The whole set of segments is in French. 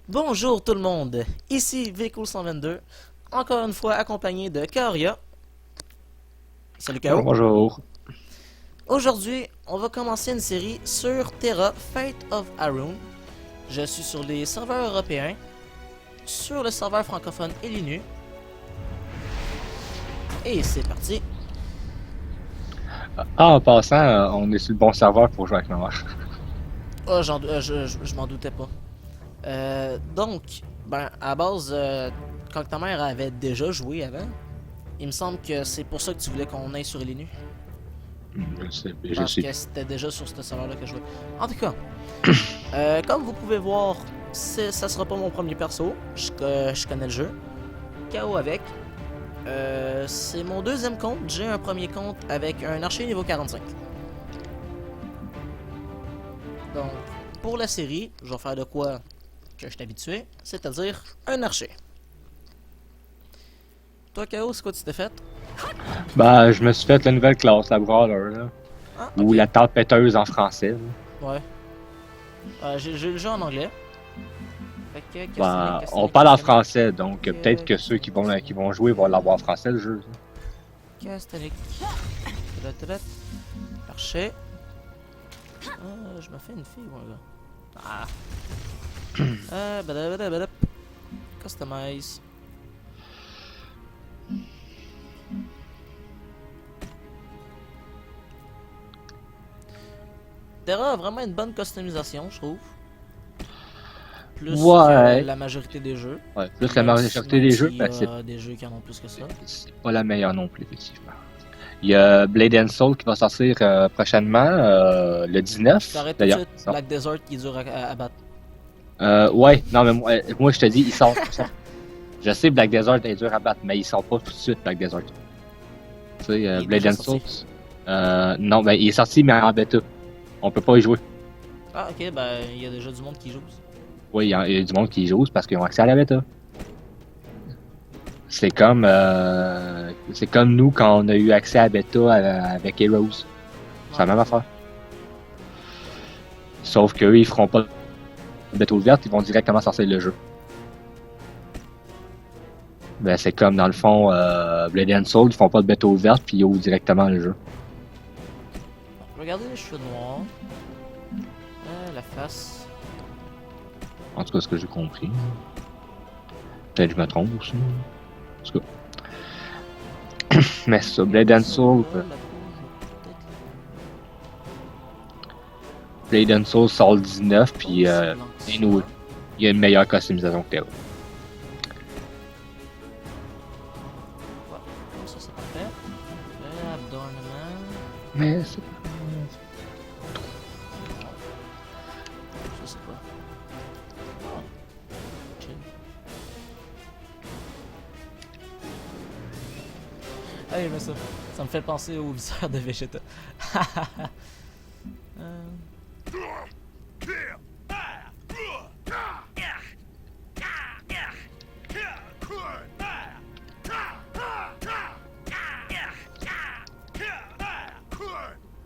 Bonjour tout le monde, ici Vico122, encore une fois accompagné de Kaoria. Salut Bonjour, Kao. bonjour. Aujourd'hui, on va commencer une série sur Terra Fate of Arun. Je suis sur les serveurs européens, sur le serveur francophone Elinu. Et c'est parti. En passant, on est sur le bon serveur pour jouer avec ma mère. Oh, je m'en doutais pas. Donc, à la base, quand ta mère avait déjà joué avant, il me semble que c'est pour ça que tu voulais qu'on aille sur Elinu. Je Parce sais que plus. c'était déjà sur ce serveur-là que je jouais. En tout cas, comme vous pouvez voir, ça sera pas mon premier perso. Je connais le jeu. KO avec. C'est mon deuxième compte. J'ai un premier compte avec un archer niveau 45. Donc, pour la série, je vais faire de quoi que je suis habitué, c'est-à-dire un archer. Toi, KO, c'est quoi tu t'es fait? Bah, je me suis fait la nouvelle classe, la Brawler, là. Ah, Ou ok. la tempêteuse en français, là. Ouais. J'ai le jeu en anglais. Fait que, Bah, on Castanic, parle en Castanic, français, donc peut-être que ceux qui vont jouer vont l'avoir en français, le jeu. Castanic. Archer. Je me fais une fille, moi, là. Ah. Badabadabadap. Customize. Terra a vraiment une bonne customisation, je trouve. Plus que Ouais. la majorité des jeux. Ouais, plus la Même majorité des jeux, s'il y ben a des jeux qui en ont plus que ça. c'est pas la meilleure non plus, effectivement. Il y a Blade and Soul qui va sortir prochainement, le 19, T'arrêtes tout de d'ailleurs. suite Black Desert qui est dur à battre. Ouais, non, mais moi je te dis, il sort. Je sais Black Desert est dur à battre, mais il sort pas tout de suite, Black Desert. Tu sais, Il est Blade déjà and sorti. Souls. Non, ben il est sorti, mais en bêta. On peut pas y jouer. Ah, ok, ben il y a déjà du monde qui joue. Oui, il y a du monde qui y joue, c'est parce qu'ils ont accès à la bêta. C'est comme nous quand on a eu accès à la bêta avec Heroes. C'est la Ouais. même affaire. Sauf qu'eux, ils feront pas de bêta ouverte, ils vont directement sortir le jeu. Ben, c'est comme dans le fond, Blade and Soul, ils font pas de bêta ouverte, puis ils ouvrent directement le jeu. Regardez les cheveux noirs. La face. En tout cas, ce que j'ai compris. Peut-être que je me trompe aussi. En tout cas. Mais ça, Blade and Soul, La peau, je vais peut-être Blade and Soul sort le 19, puis aussi blanc que ça. anyway, il y a une meilleure customisation que Terra. Ouais, comme ça c'est parfait. Abdomen. Mais c'est Ça c'est quoi? Oh, chill. Ah, j'aime ça. Ça me fait penser au viseur de Vegeta. Euh,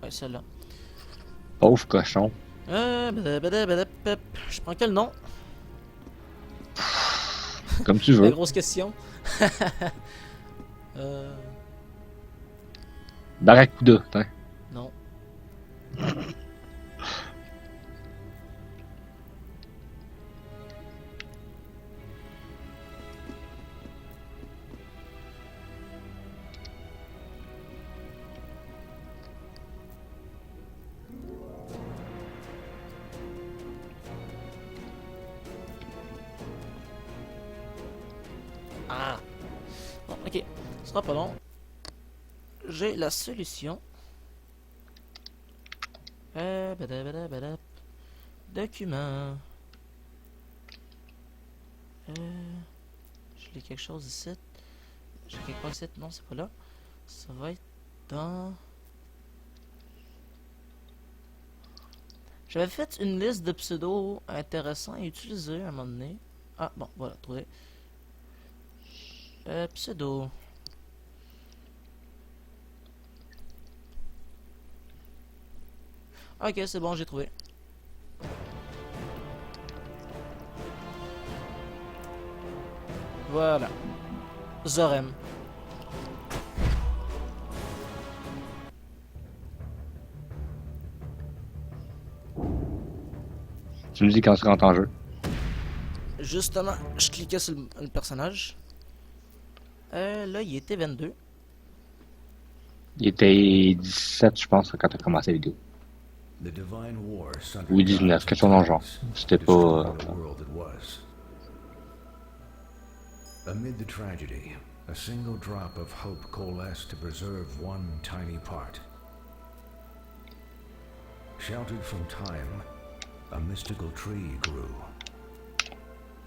ouais, celle-là. pauvre cochon. Je prends quel nom? Comme tu La veux. grosse question. euh, Barracuda, hein. non. Ah. Bon, ok. Ce sera pas long. J'ai la solution. Badabadabadap. Document. J'ai quelque chose ici. J'ai quelque part ici. Non, c'est pas là. Ça va être dans... J'avais fait une liste de pseudos intéressants à utiliser à un moment donné. Ah, bon, voilà, trouvé. Pseudo. Ok, c'est bon, j'ai trouvé. Voilà. Zorem. Tu me dis quand tu rentres en jeu. Justement, je cliquais sur le personnage. Là, il était 22. Il était 17, je pense, quand t'as commencé la vidéo. Oui, 19, quelque chose dans le genre. C'était pas... Amid the tragedy, a single drop of hope coalesced to preserve one tiny part. Sheltered from time, a mystical tree grew,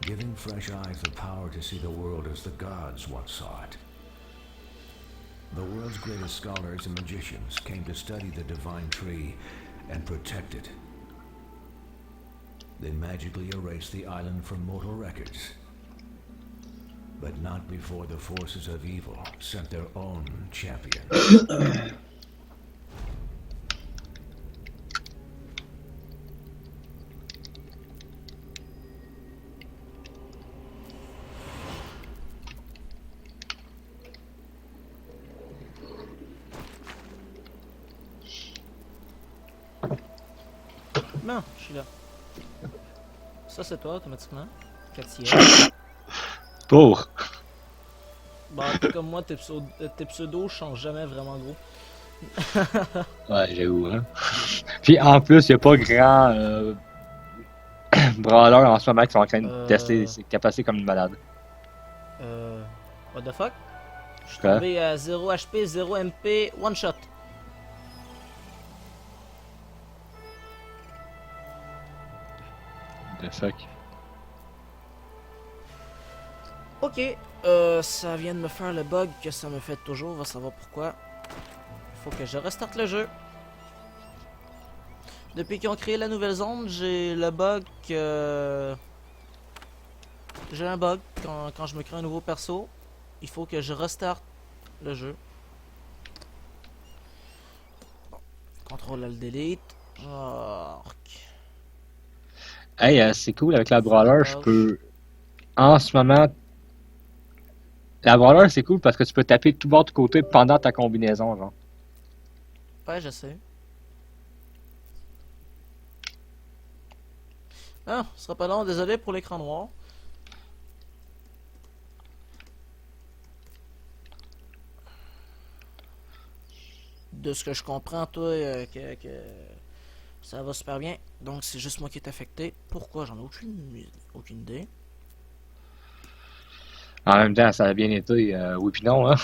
giving fresh eyes the power to see the world as the gods once saw it. The world's greatest scholars and magicians came to study the divine tree and protect it. They magically erased the island from mortal records. But not before the forces of evil sent their own champion. Non, je suis là. Ça, c'est toi, automatiquement. Katia. Pour! Bon, comme moi, tes pseudos changent jamais vraiment gros. Ouais, j'avoue, hein. Puis en plus, il n'y a pas grand brawler en ce moment qui sont en train de tester ses capacités comme une malade. What the fuck? Je suis Quoi? tombé à 0 HP, 0 MP, one shot. The fuck? Ok, ça vient de me faire le bug que ça me fait toujours, on va savoir pourquoi. Faut que je restarte le jeu. Depuis qu'ils ont créé la nouvelle zone, j'ai le bug que... J'ai un bug quand je me crée un nouveau perso. Il faut que je restarte le jeu. Bon. Contrôle Alt Delete. Hey, c'est cool avec la brawler, je peux... En ce moment... La brawler, c'est cool parce que tu peux taper tout bord de côté pendant ta combinaison, genre. Ouais, je sais. Ah, ce sera pas long, désolé pour l'écran noir. De ce que je comprends, toi, que ça va super bien. Donc, c'est juste moi qui est affecté. Pourquoi? J'en ai aucune idée. En même temps, ça a bien été, oui pis non, hein.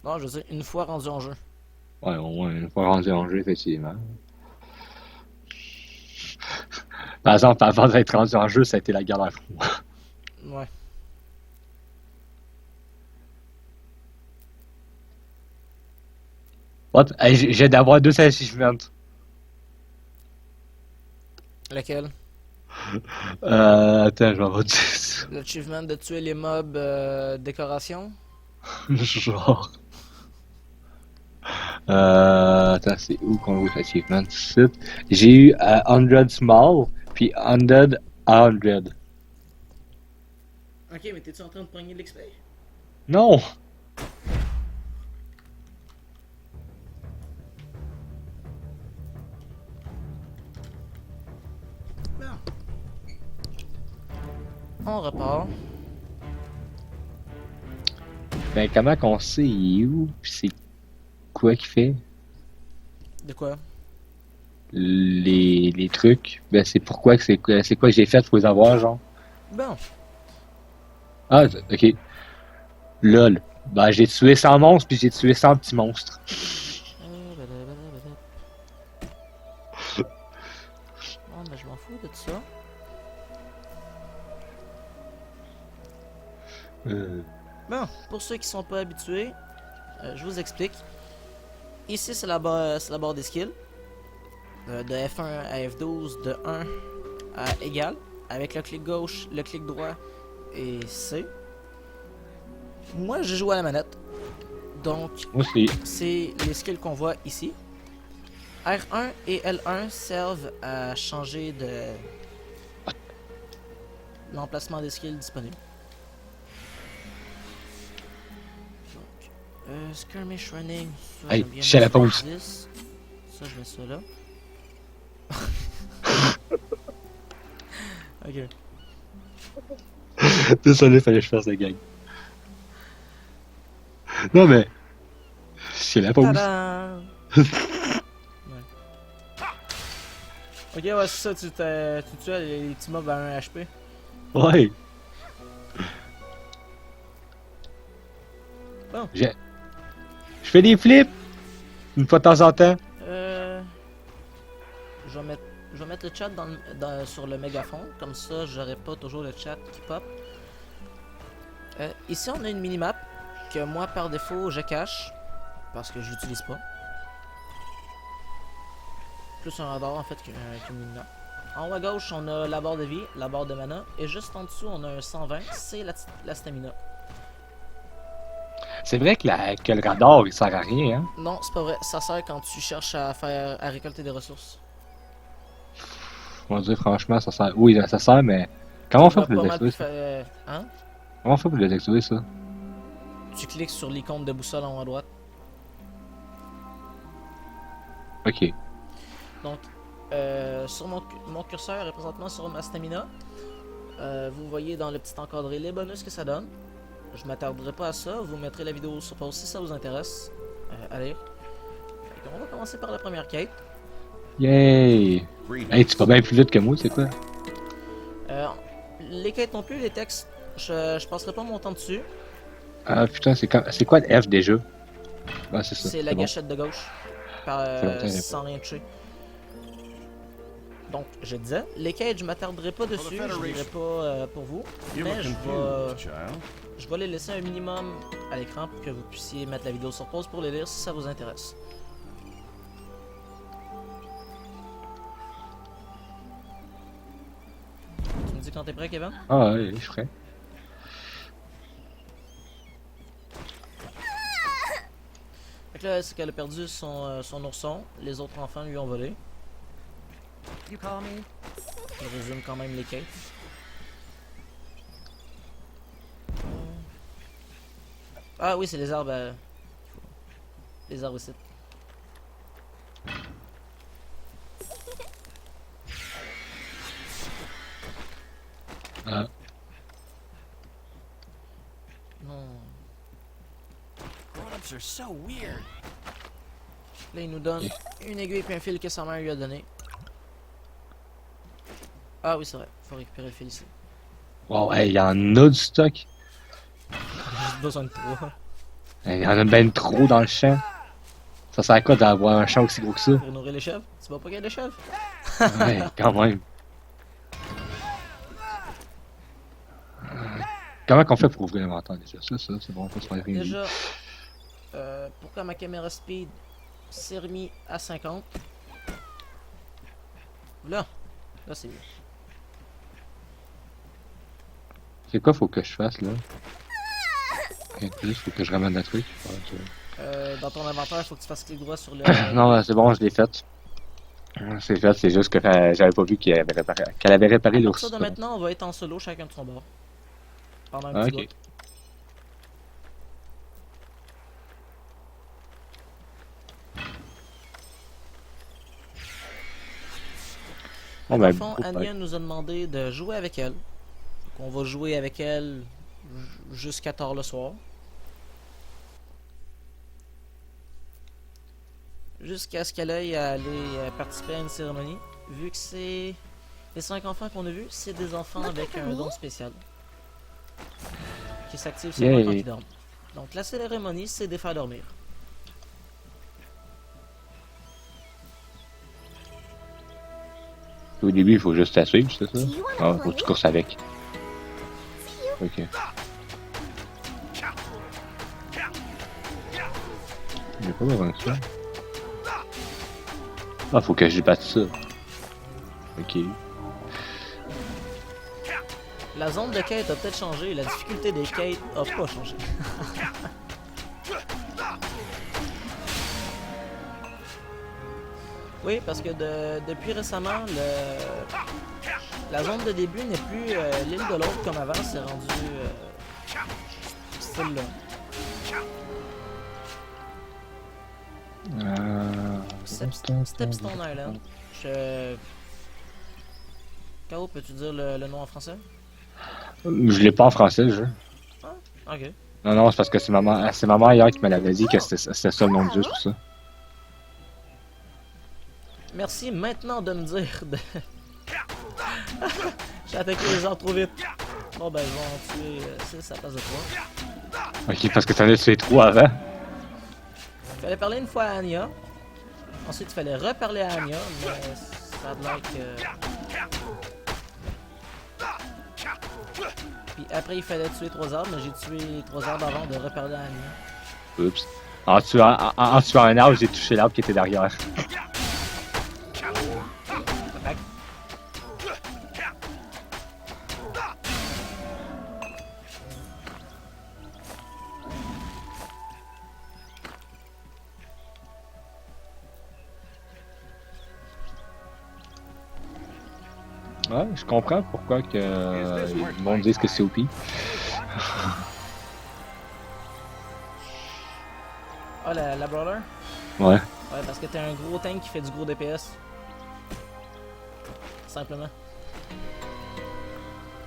Non, je veux dire, une fois rendu en jeu. Ouais, au moins, une fois rendu en jeu, effectivement. Par exemple, avant d'être rendu en jeu, ça a été la galère. Ouais. What? Hey, j'ai d'avoir 2 achievements. Lequel? Attends, je vais vous dire ça. L'achievement de tuer les mobs décoration? Genre. Attends, c'est où qu'on voit l'achievement? J'ai eu 100 small, puis 100 100. Ok, mais t'es-tu en train de pogner l'XP? Non! On repart. Ben, comment qu'on sait il est où, pis c'est quoi qu'il fait? De quoi? Les trucs. Ben, c'est pourquoi que c'est quoi que j'ai fait pour les avoir, genre. Bon. Ah, ok. LOL. Ben, j'ai tué 100 monstres, puis j'ai tué 100 petits monstres. Bon, ben je m'en fous de tout ça. Bon, pour ceux qui sont pas habitués, je vous explique. Ici, c'est la barre des skills. De F1 à F12, de 1 à égal. Avec le clic gauche, le clic droit et C. Moi, je joue à la manette. Donc, Moi aussi. c'est les skills qu'on voit ici. R1 et L1 servent à changer l'emplacement des skills disponibles. Donc, skirmish running. Ça, Hey, j'aime bien je suis à la mettre pause. 10. Ça, je mets ça là. Ok. Désolé, fallait que je fasse la gang. Non, mais. C'est la pause. Tadam! Ouais. Ok, ouais, c'est ça, tu tues les petits mobs à 1 HP. Ouais. Bon. Je fais des flips. Une fois de temps en temps. Je vais mettre le chat sur le mégaphone, comme ça j'aurai pas toujours le chat qui pop. Ici on a une minimap que moi par défaut je cache parce que je l'utilise pas. Plus un radar en fait qu'une minimap. En haut à gauche on a la barre de vie, la barre de mana et juste en dessous on a un 120, c'est la stamina. C'est vrai que, que le radar il sert à rien, hein. Non, c'est pas vrai, ça sert quand tu cherches à récolter des ressources. On va dire franchement, ça sert. Oui, ça sert, mais. Comment on fait va pour le pas mal désactiver plus ça? hein? Comment on fait pour le désactiver ça? Tu cliques sur l'icône de boussole en haut à droite. Ok. Donc, sur mon curseur est présentement sur ma stamina. Vous voyez dans le petit encadré les bonus que ça donne. Je m'attarderai pas à ça. Vous mettrez la vidéo sur pause si ça vous intéresse à lire. Donc, on va commencer par la première quête. Yay! Hey, tu vas bien plus vite que moi, c'est quoi? Les quêtes non plus, les textes, je passerai pas mon temps dessus. Ah putain, c'est quoi le F déjà? Ah, c'est ça. C'est la bon. gâchette de gauche. Sans rien toucher. Donc, je disais, les quêtes, je m'attarderai pas dessus, je ne lirai pas pour vous, mais je vais les laisser un minimum à l'écran pour que vous puissiez mettre la vidéo sur pause pour les lire si ça vous intéresse. Tu me dis quand t'es prêt, Kevin? Ah ouais, je suis prêt. Fait que là, c'est qu'elle a perdu son ourson, les autres enfants lui ont volé. Je résume quand même les quêtes. Ah oui, c'est les arbres. Les arbres ici. Ah. Non. Là, il nous donne une aiguille et un fil que sa mère lui a donné. Ah oui, c'est vrai. Faut récupérer le fil ici. Wow, hey, il y en a du stock. J'ai juste besoin de 3. Il y en a ben trop dans le champ. Ça sert à quoi d'avoir un champ aussi gros que ça? Pour nourrir les chèvres. Tu vas pas qu'il y a des chèvres? Ouais, quand même. Comment qu'on fait pour ouvrir l'inventaire déjà? Ça, c'est bon, on peut se faire rien. Déjà, pourquoi ma caméra speed s'est remis à 50? Là c'est mieux. C'est quoi faut que je fasse là? Juste faut que je ramène un truc. Dans ton inventaire, faut que tu fasses clic droit sur le... Non, c'est bon, je l'ai fait. C'est fait, c'est juste que j'avais pas vu qu'elle avait réparé À l'ours. partir de maintenant, on va être en solo chacun de son bord. Pendant un Ah, petit ok. bout. Bon, Dans le ben, fond, Anya nous a demandé de jouer avec elle. Donc, on va jouer avec elle jusqu'à tard le soir. Jusqu'à ce qu'elle aille aller participer à une cérémonie. Vu que c'est... Les 5 enfants qu'on a vus, c'est des enfants avec un don spécial. Qui s'active seulement quand ils dorment. Donc la cérémonie, c'est de les faire dormir. Au début, il faut juste la suivre, c'est ça? Ah, faut que tu courses avec. Ok. Il n'y a pas besoin de ça. Ah, faut que je batte ça. Ok. La zone de quête a peut-être changé, la difficulté des quêtes a pas changé. Oui, parce que depuis récemment, La zone de début n'est plus l'île de l'autre comme avant, c'est rendu style là. Stepstone Island. K.O., peux-tu dire le nom en français? Je l'ai pas en français, le jeu. Ah, ok. Non, non, c'est parce que c'est ma mère hier qui me l'avait dit que c'était ça le nom du jeu, c'est pour ça. Merci maintenant de me dire de... J'ai attaqué les gens trop vite. Bon ben, ils vont tuer 6 à la place de 3. Ok, parce que t'en as tué 3 avant. Il fallait parler une fois à Anya. Ensuite, il fallait reparler à Anya, mais ça a l'air que... Puis après, il fallait tuer 3 arbres, mais j'ai tué 3 arbres avant de reparler à Anya. Oups. En tuant un arbre, j'ai touché l'arbre qui était derrière. Ouais, je comprends pourquoi que le monde dit que c'est OP. Ah, la brawler? Ouais. Ouais, parce que t'es un gros tank qui fait du gros DPS. Simplement.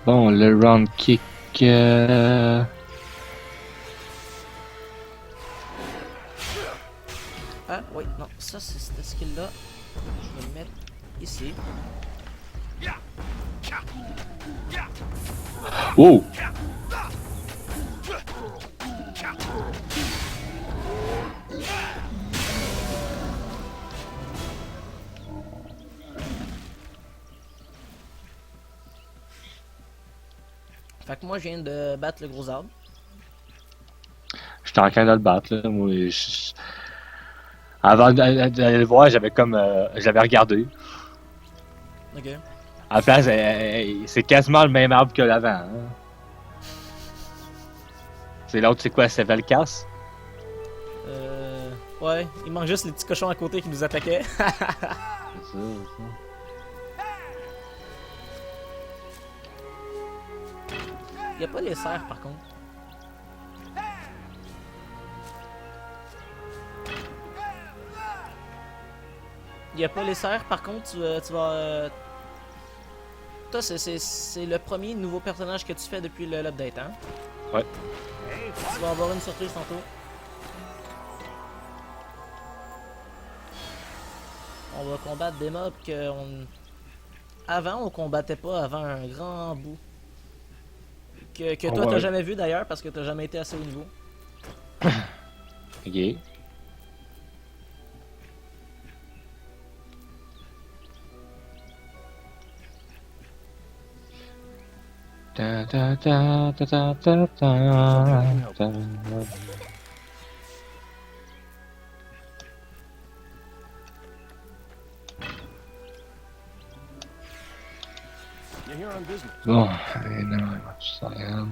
Bon, le round kick... Ah, oui, non, ça c'est cette skill-là. Je vais le mettre ici. Oh! Fait que moi, je viens de battre le gros arbre. J'étais en train de le battre, là. Moi, avant d'aller le voir, j'avais comme... j'avais regardé. Ok. À la place, c'est quasiment le même arbre que l'avant. Hein. C'est l'autre, c'est quoi, c'est Velkas? Ouais, il manque juste les petits cochons à côté qui nous attaquaient. C'est ça. Il n'y a pas les cerfs par contre. Il n'y a pas les cerfs par contre, tu vas... Toi, c'est le premier nouveau personnage que tu fais depuis l'update, hein? Ouais. Tu vas avoir une surprise tantôt. On va combattre des mobs que avant on combattait pas avant un grand bout. Que toi t'as jamais vu d'ailleurs parce que t'as jamais été assez haut niveau. Ok. Ta ta ta ta ta ta ta. You're here on business. Bon, et non, ça regarde.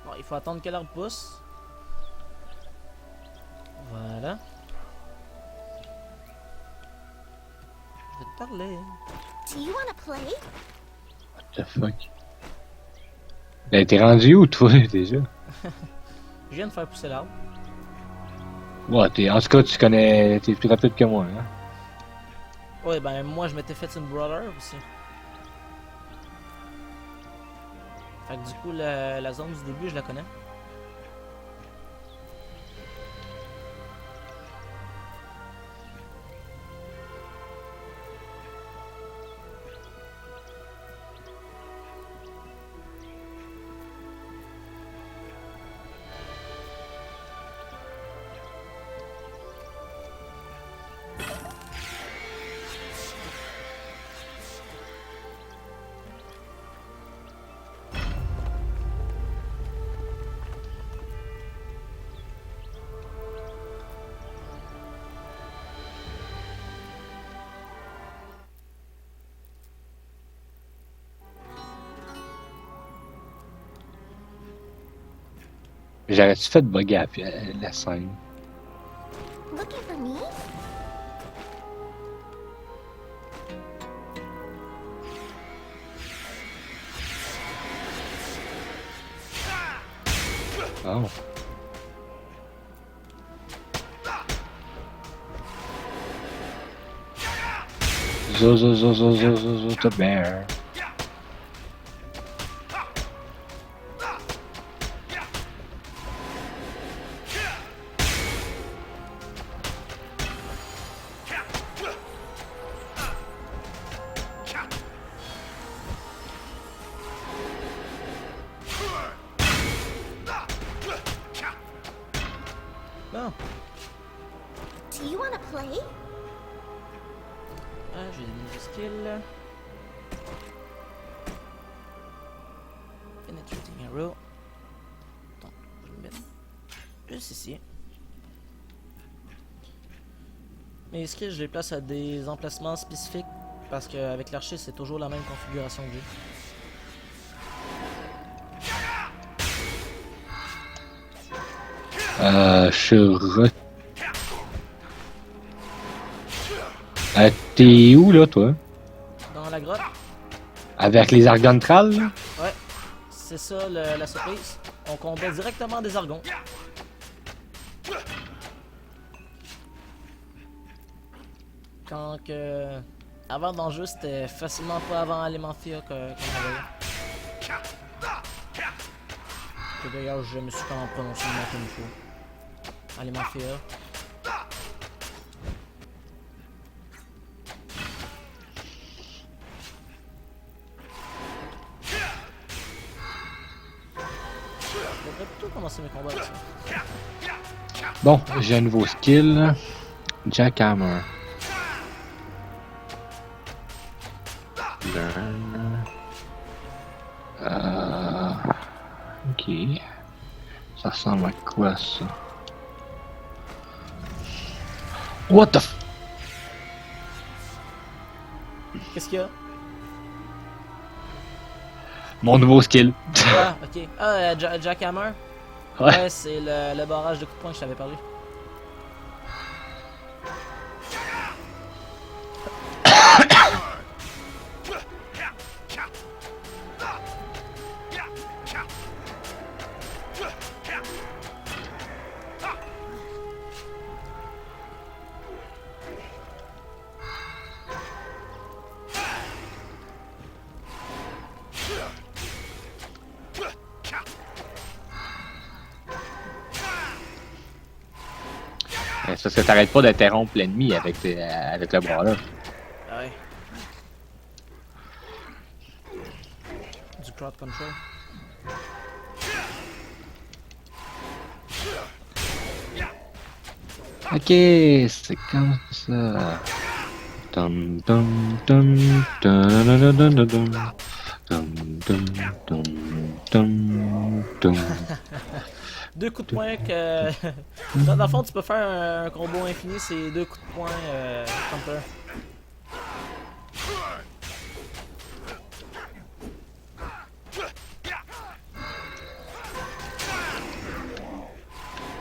Bon, il faut attendre que l'arbre pousse. Voilà. Je vais te parler. Do you want to play? What the fuck? Ben, t'es rendu où, toi, déjà? Je viens de faire pousser l'arbre. Ouais, en tout cas, t'es plus rapide que moi, hein? Ouais, ben moi je m'étais fait une brawler aussi. Fait que du coup, la zone du début, je la connais. J'aurais-tu fait bugger la scène? Looking for me? Oh. Zo, the bear. Bon. Do you want to play? Ah, j'ai des nouveaux skills. Penetrating arrow. Attends, je vais le mettre juste ici. Mes skills, je les place à des emplacements spécifiques parce qu'avec l'archer, c'est toujours la même configuration que j'ai. T'es où là, toi? Dans la grotte, Avec les Argontrals, là? ouais, c'est ça la surprise. On combat directement des argons. Quand que... Avant dans le jeu, c'était facilement pas avant Alemantia qu'on voyait. Que d'ailleurs, je me suis quand même prononcé le nom comme il faut. Alemantia. Je devrais plutôt commencer mes combats avec ça. Bon, j'ai un nouveau skill. Jackhammer. Learn. Ok. Ça ressemble à quoi ça? What the f... Qu'est-ce qu'il y a? Mon nouveau skill. Ah, ok. Ah, Jackhammer? Ouais, c'est le barrage de coups de poing que je t'avais parlé. C'est parce que t'arrêtes pas d'interrompre l'ennemi avec le brawler. Ah ouais. Du crowd control. Ok, c'est comme ça. Dum dum dum dum dum dum dum dum dum dum dum dum. Deux coups de poing que... dans le fond, tu peux faire un combo infini, c'est deux coups de poing counter.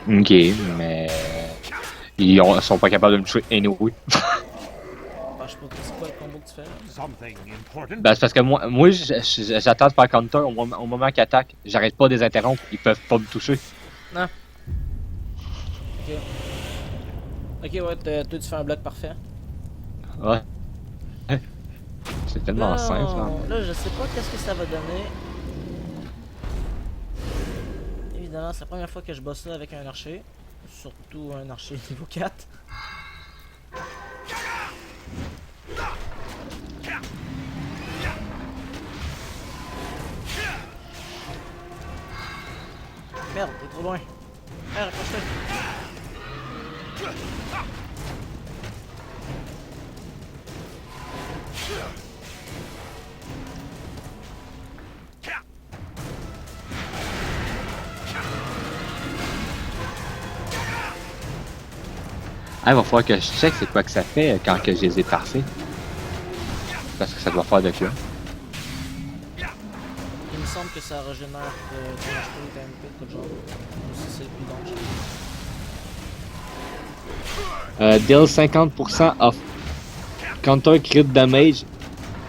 Ok, mais sont pas capables de me tuer anyway. Ah, je sais pas trop c'est quoi le combo que tu fais. Something important. Ben, c'est parce que moi j'attends de faire counter au moment qu'ils attaquent. J'arrête pas de les interrompre, ils peuvent pas me toucher. Non. Ok. Ok, ouais, toi tu fais un bloc parfait. Ouais. C'est tellement Là, simple. Hein. là, je sais pas qu'est-ce que ça va donner. Évidemment, c'est la première fois que je bosse ça avec un archer. Surtout un archer niveau 4. Merde, t'es trop loin. Ah, rapproche-toi. Ah, il va falloir que je check c'est quoi que ça fait quand que je les ai tassés. Parce que ça doit faire de quoi. Il me semble que ça régénère ton HP ou ta MP, quelque chose. Ou si c'est le plus dangereux. Deal 50% of counter crit damage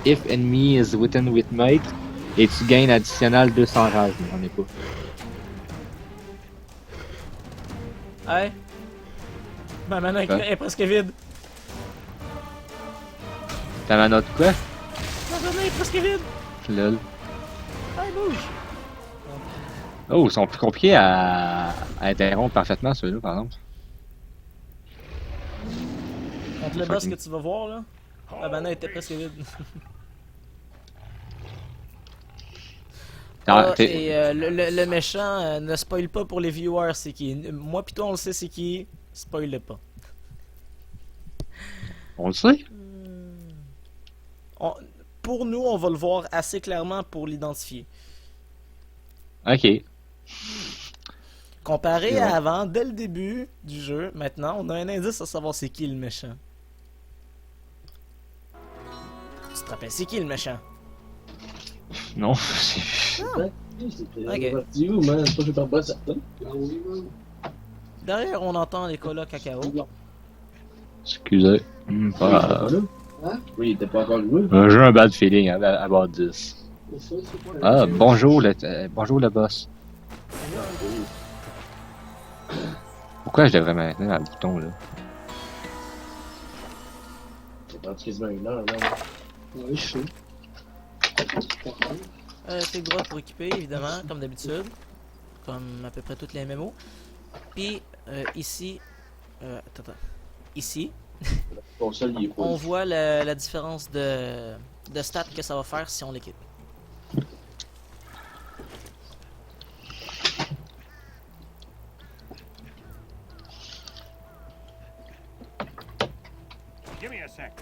if enemy is within with mate. Et tu gagnes additionnel 200 rage, mais j'en ai pas. Hey! Ma mana est presque vide. Ta mana de quoi? Ma mana est presque vide. Lol. Hey, bouge! Oh, ils sont plus compliqués à interrompre parfaitement, ceux-là, par exemple. Contre le boss que tu vas voir, là, la mana était presque vide. Ah, Et le méchant ne spoil pas pour les viewers, c'est qui. Moi pis toi on le sait c'est qui, spoil pas. On le sait? Pour nous, on va le voir assez clairement pour l'identifier. Ok. Comparé Ouais. à avant, dès le début du jeu, maintenant on a un indice à savoir c'est qui le méchant. Tu te rappelles c'est qui le méchant? Non. Ok. Derrière on entend les colas cacao. Excusez. Pas grave. Oui, il était pas encore joué. J'ai un bad feeling about this. Ah, bonjour le boss. Pourquoi je devrais maintenir un bouton là? Ça prend quasiment une heure, là. Ouais, je sais. Clic droit pour équiper, évidemment, comme d'habitude. Comme à peu près toutes les MMO. Puis, ici... attends. Ici, Ton seul, il est pas. on voit la différence de stats que ça va faire si on l'équipe. Give me a sec.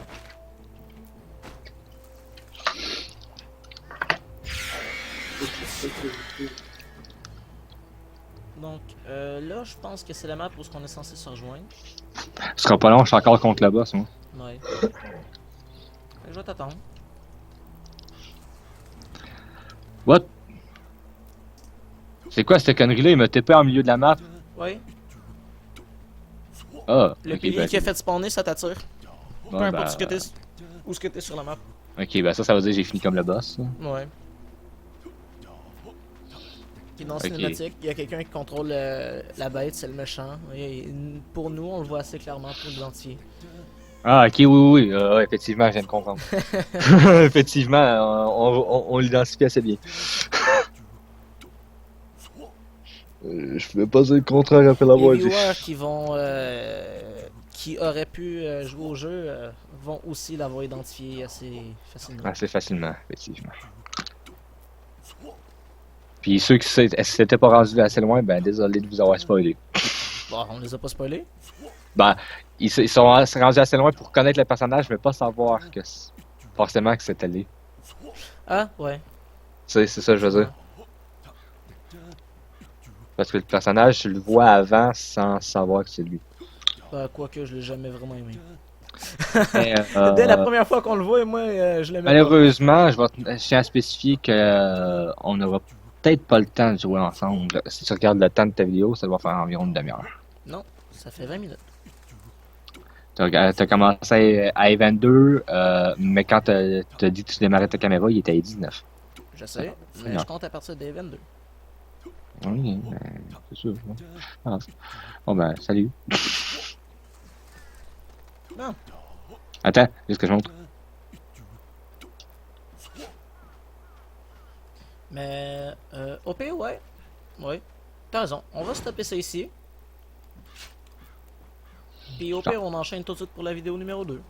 Donc, là, je pense que c'est la map où on est censé se rejoindre. Ce sera pas long, je suis encore contre le boss, moi. Ouais. Je vais t'attendre. What? C'est quoi cette connerie-là? Il m'a TP en milieu de la map? Oui. Ah, Le ok, pilier ben, qui a fait spawner, ça t'attire. bon, Peu importe ben, ce que t'es, où ce que t'es sur la map. ok, ben ça veut dire que j'ai fini comme le boss. Ça. Ouais. Puis dans Ok. cinématique, il y a quelqu'un qui contrôle la bête, c'est le méchant. Et pour nous, on le voit assez clairement pour l'identifier. Ah, ok, oui, ouais, effectivement, je viens de comprendre. Effectivement, on l'identifie assez bien. Je pouvais pas dire le contraire après l'avoir Les dit. viewers qui vont, qui auraient pu jouer au jeu, vont aussi l'avoir identifié assez facilement. Assez facilement, effectivement. Puis ceux qui s'étaient pas rendus assez loin, ben désolé de vous avoir spoilé. Bon, on les a pas spoilés. Ben, ils sont rendus assez loin pour connaître le personnage, mais pas savoir que forcément que c'était lui. Ah, ouais. C'est ça que je veux dire. Parce que le personnage, tu le vois avant sans savoir que c'est lui. Quoique, je l'ai jamais vraiment aimé. Mais, Dès la première fois qu'on le voit, moi, je l'aimais pas. malheureusement, je tiens à spécifier que on n'aura peut-être pas le temps de jouer ensemble. Si tu regardes le temps de ta vidéo, ça doit faire environ une demi-heure. Non, ça fait 20 minutes. T'as commencé à E22, mais quand t'as dit que tu démarrais ta caméra, il était à 19. Je sais, mais non. je compte à partir des 22. Oui, c'est sûr. Ah, bon ben, salut. Non. Attends, juste que je montre. Mais, OP, ouais. Ouais. T'as raison, on va stopper ça ici. Puis au pire, on enchaîne tout de suite pour la vidéo numéro 2.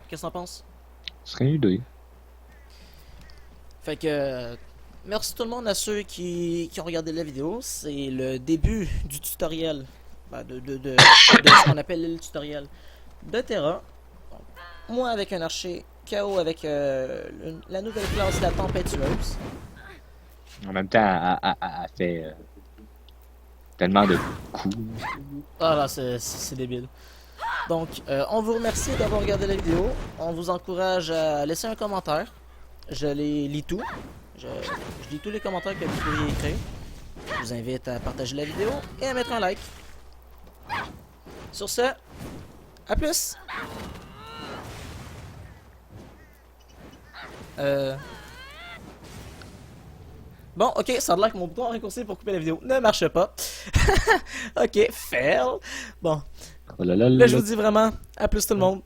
Qu'est-ce que t'en penses? Ce serait une idée. Fait que, merci tout le monde à ceux qui ont regardé la vidéo. C'est le début du tutoriel. Ben, de ce qu'on appelle le tutoriel de Terra. Donc, moi avec un archer, KO avec la nouvelle classe, la tempétueuse. En même temps, elle fait tellement de coups. Ah là, c'est débile. Donc, on vous remercie d'avoir regardé la vidéo. On vous encourage à laisser un commentaire. Je les lis tous. Je lis tous les commentaires que vous pourriez écrire. Je vous invite à partager la vidéo et à mettre un like. Sur ce, à plus! Bon, ok, ça a l'air que mon bouton raccourci pour couper la vidéo ne marche pas. Ok, fail. Bon, Oh là là là là je là. vous dis vraiment, à plus tout le monde.